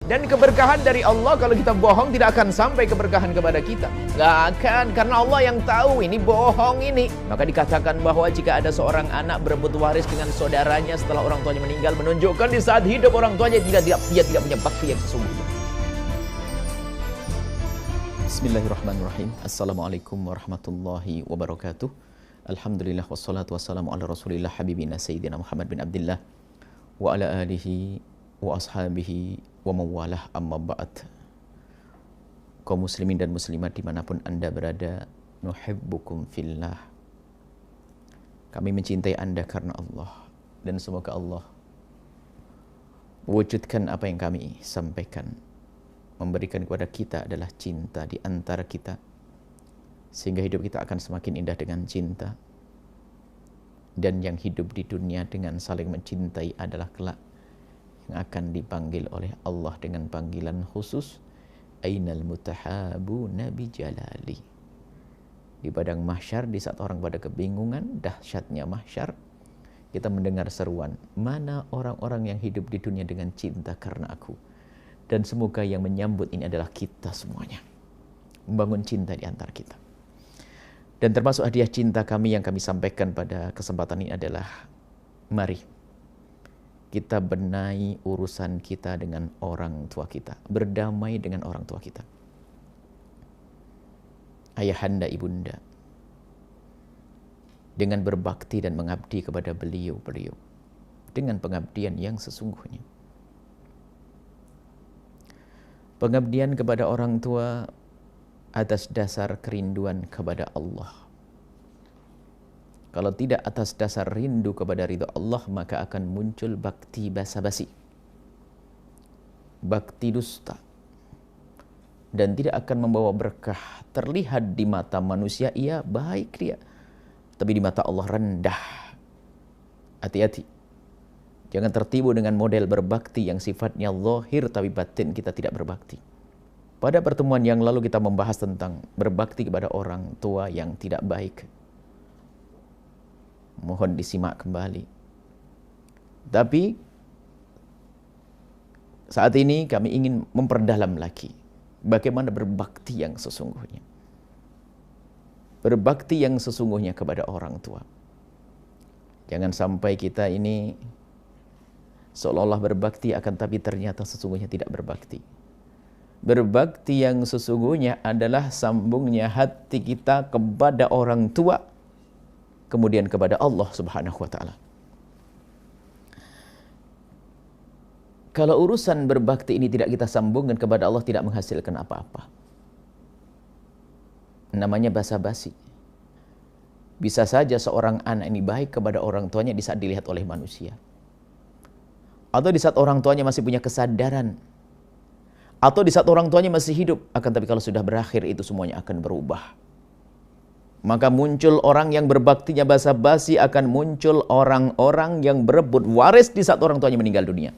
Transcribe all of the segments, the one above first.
Dan keberkahan dari Allah, kalau kita bohong tidak akan sampai keberkahan kepada kita. Gak akan, karena Allah yang tahu ini bohong ini. Maka dikatakan bahwa jika ada seorang anak berebut waris dengan saudaranya setelah orang tuanya meninggal, menunjukkan di saat hidup orang tuanya dia tidak punya bakti yang sesungguhnya. Bismillahirrahmanirrahim. Assalamualaikum warahmatullahi wabarakatuh. Alhamdulillah wassalatu wassalamu ala rasulillah habibina sayyidina Muhammad bin Abdullah wa ala alihi wa ashabihi wa mawalah, amma ba'd. Kaum muslimin dan muslimat dimanapun anda berada, nuhibbukum fillah. Kami mencintai anda karena Allah, dan semoga Allah mewujudkan apa yang kami sampaikan, memberikan kepada kita adalah cinta di antara kita, sehingga hidup kita akan semakin indah dengan cinta. Dan yang hidup di dunia dengan saling mencintai adalah kelak yang akan dipanggil oleh Allah dengan panggilan khusus, Ainal mutahabuna bijalali. Di padang mahsyar, di saat orang pada kebingungan, dahsyatnya mahsyar, kita mendengar seruan, mana orang-orang yang hidup di dunia dengan cinta karena aku. Dan semoga yang menyambut ini adalah kita semuanya, membangun cinta di antara kita. Dan termasuk hadiah cinta kami yang kami sampaikan pada kesempatan ini adalah, mari kita benahi urusan kita dengan orang tua kita, berdamai dengan orang tua kita. Ayahanda, ibunda, dengan berbakti dan mengabdi kepada beliau-beliau dengan pengabdian yang sesungguhnya. Pengabdian kepada orang tua atas dasar kerinduan kepada Allah. Kalau tidak atas dasar rindu kepada ridha Allah, maka akan muncul bakti basa-basi, bakti dusta, dan tidak akan membawa berkah. Terlihat di mata manusia, iya baik dia, tapi di mata Allah rendah. Hati-hati, jangan tertipu dengan model berbakti yang sifatnya zahir tapi batin kita tidak berbakti. Pada pertemuan yang lalu kita membahas tentang berbakti kepada orang tua yang tidak baik. Mohon disimak kembali. Tapi saat ini kami ingin memperdalam lagi bagaimana berbakti yang sesungguhnya. Berbakti yang sesungguhnya kepada orang tua. Jangan sampai kita ini seolah-olah berbakti akan tapi ternyata sesungguhnya tidak berbakti. Berbakti yang sesungguhnya adalah sambungnya hati kita kepada orang tua, kemudian kepada Allah Subhanahu wa ta'ala. Kalau urusan berbakti ini tidak kita sambungkan kepada Allah, tidak menghasilkan apa-apa. Namanya basa-basi. Bisa saja seorang anak ini baik kepada orang tuanya di saat dilihat oleh manusia, atau di saat orang tuanya masih punya kesadaran, atau di saat orang tuanya masih hidup. Akan tapi kalau sudah berakhir, itu semuanya akan berubah. Maka muncul orang yang berbaktinya basa-basi, akan muncul orang-orang yang berebut waris di saat orang tuanya meninggal dunia.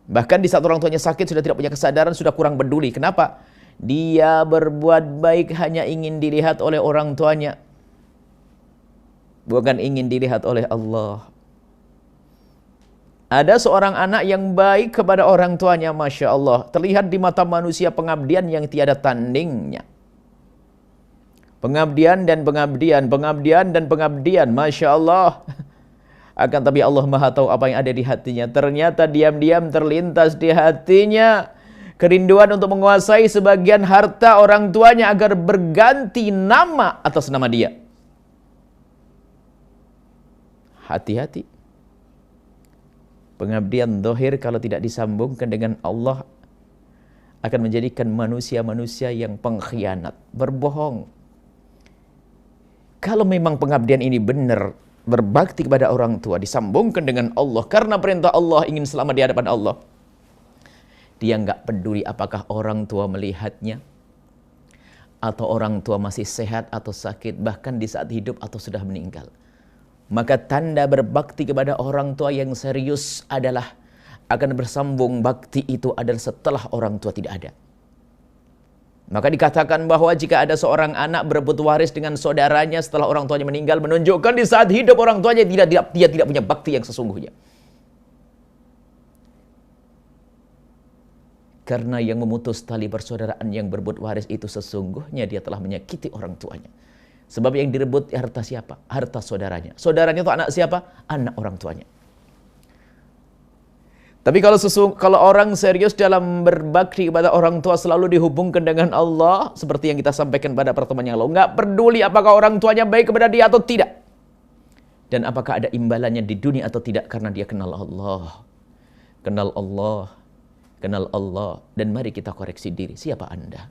Bahkan di saat orang tuanya sakit, sudah tidak punya kesadaran, sudah kurang peduli. Kenapa? Dia berbuat baik hanya ingin dilihat oleh orang tuanya, bukan ingin dilihat oleh Allah. Ada seorang anak yang baik kepada orang tuanya, Masya Allah. Terlihat di mata manusia pengabdian yang tiada tandingnya. Pengabdian dan pengabdian, pengabdian dan pengabdian, Masya Allah. Akan tapi Allah Maha tahu apa yang ada di hatinya. Ternyata diam-diam terlintas di hatinya kerinduan untuk menguasai sebagian harta orang tuanya agar berganti nama atas nama dia. Hati-hati. Pengabdian zahir kalau tidak disambungkan dengan Allah akan menjadikan manusia-manusia yang pengkhianat, berbohong. Kalau memang pengabdian ini benar, berbakti kepada orang tua, disambungkan dengan Allah, karena perintah Allah ingin selamat di hadapan Allah, dia nggak peduli apakah orang tua melihatnya, atau orang tua masih sehat atau sakit, bahkan di saat hidup atau sudah meninggal. Maka tanda berbakti kepada orang tua yang serius adalah akan bersambung bakti itu adalah setelah orang tua tidak ada. Maka dikatakan bahwa jika ada seorang anak berebut waris dengan saudaranya setelah orang tuanya meninggal, menunjukkan di saat hidup orang tuanya dia tidak punya bakti yang sesungguhnya. Karena yang memutus tali persaudaraan yang berebut waris itu sesungguhnya dia telah menyakiti orang tuanya. Sebab yang direbut harta siapa? Harta saudaranya. Saudaranya itu anak siapa? Anak orang tuanya. Tapi kalau orang serius dalam berbakti kepada orang tua selalu dihubungkan dengan Allah, seperti yang kita sampaikan pada pertemuan yang lalu, nggak peduli apakah orang tuanya baik kepada dia atau tidak, dan apakah ada imbalannya di dunia atau tidak, karena dia kenal Allah, kenal Allah, kenal Allah. Dan mari kita koreksi diri, siapa Anda?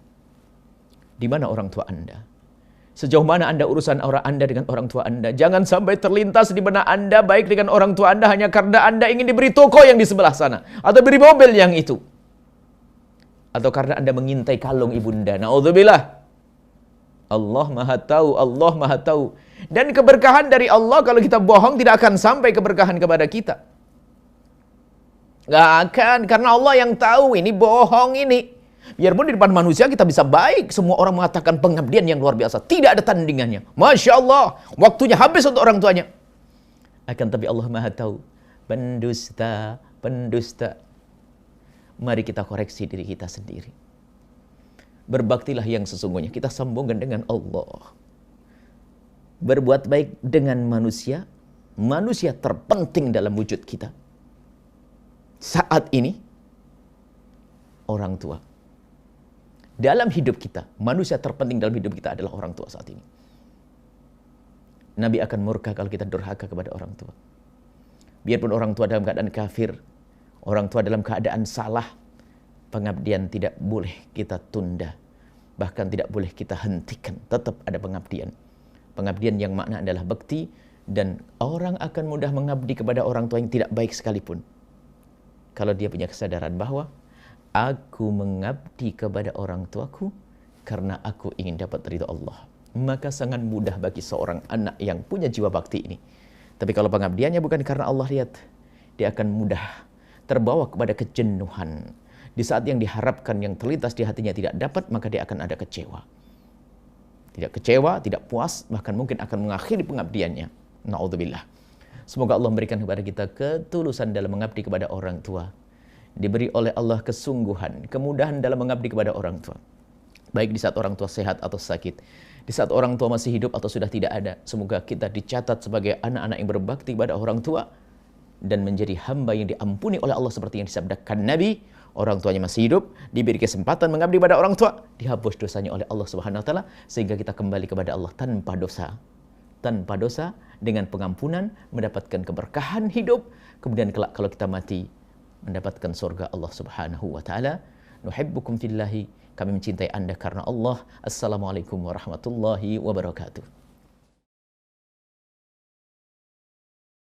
Di mana orang tua Anda? Sejauh mana Anda urusan Anda dengan orang tua Anda? Jangan sampai terlintas di benak Anda baik dengan orang tua Anda hanya karena Anda ingin diberi toko yang di sebelah sana, atau beri mobil yang itu, atau karena Anda mengintai kalung ibunda. Na'udzubillah. Allah Maha Tahu, Allah Maha Tahu. Dan keberkahan dari Allah, kalau kita bohong tidak akan sampai keberkahan kepada kita. Gak akan, karena Allah yang tahu ini bohong ini. Biarpun di depan manusia kita bisa baik, semua orang mengatakan pengabdian yang luar biasa, tidak ada tandingannya. Masya Allah, waktunya habis untuk orang tuanya. Akan tapi Allah Maha Tahu, pendusta, pendusta. Mari kita koreksi diri kita sendiri. Berbaktilah yang sesungguhnya, kita sambungkan dengan Allah. Berbuat baik dengan manusia, manusia terpenting dalam wujud kita. Saat ini, orang tua. Dalam hidup kita, manusia terpenting dalam hidup kita adalah orang tua saat ini. Nabi akan murka kalau kita durhaka kepada orang tua. Biarpun orang tua dalam keadaan kafir, orang tua dalam keadaan salah, pengabdian tidak boleh kita tunda. Bahkan tidak boleh kita hentikan, tetap ada pengabdian. Pengabdian yang makna adalah bakti, dan orang akan mudah mengabdi kepada orang tua yang tidak baik sekalipun. Kalau dia punya kesadaran bahwa aku mengabdi kepada orang tuaku karena aku ingin dapat ridha Allah. Maka sangat mudah bagi seorang anak yang punya jiwa bakti ini. Tapi kalau pengabdiannya bukan karena Allah, lihat, dia akan mudah terbawa kepada kejenuhan. Di saat yang diharapkan, yang terlintas di hatinya tidak dapat, maka dia akan ada kecewa. Tidak kecewa, tidak puas, bahkan mungkin akan mengakhiri pengabdiannya. Na'udzubillah. Semoga Allah memberikan kepada kita ketulusan dalam mengabdi kepada orang tua. Diberi oleh Allah kesungguhan, kemudahan dalam mengabdi kepada orang tua. Baik di saat orang tua sehat atau sakit, di saat orang tua masih hidup atau sudah tidak ada. Semoga kita dicatat sebagai anak-anak yang berbakti kepada orang tua dan menjadi hamba yang diampuni oleh Allah seperti yang disabdakan Nabi. Orang tuanya masih hidup, diberi kesempatan mengabdi pada orang tua, dihapus dosanya oleh Allah Subhanahu wa taala sehingga kita kembali kepada Allah tanpa dosa. Tanpa dosa, dengan pengampunan, mendapatkan keberkahan hidup, kemudian kelak kalau kita mati mendapatkan surga Allah Subhanahu wa taala. Nuhibbukum fillahi, kami mencintai Anda karena Allah. Assalamualaikum warahmatullahi wabarakatuh.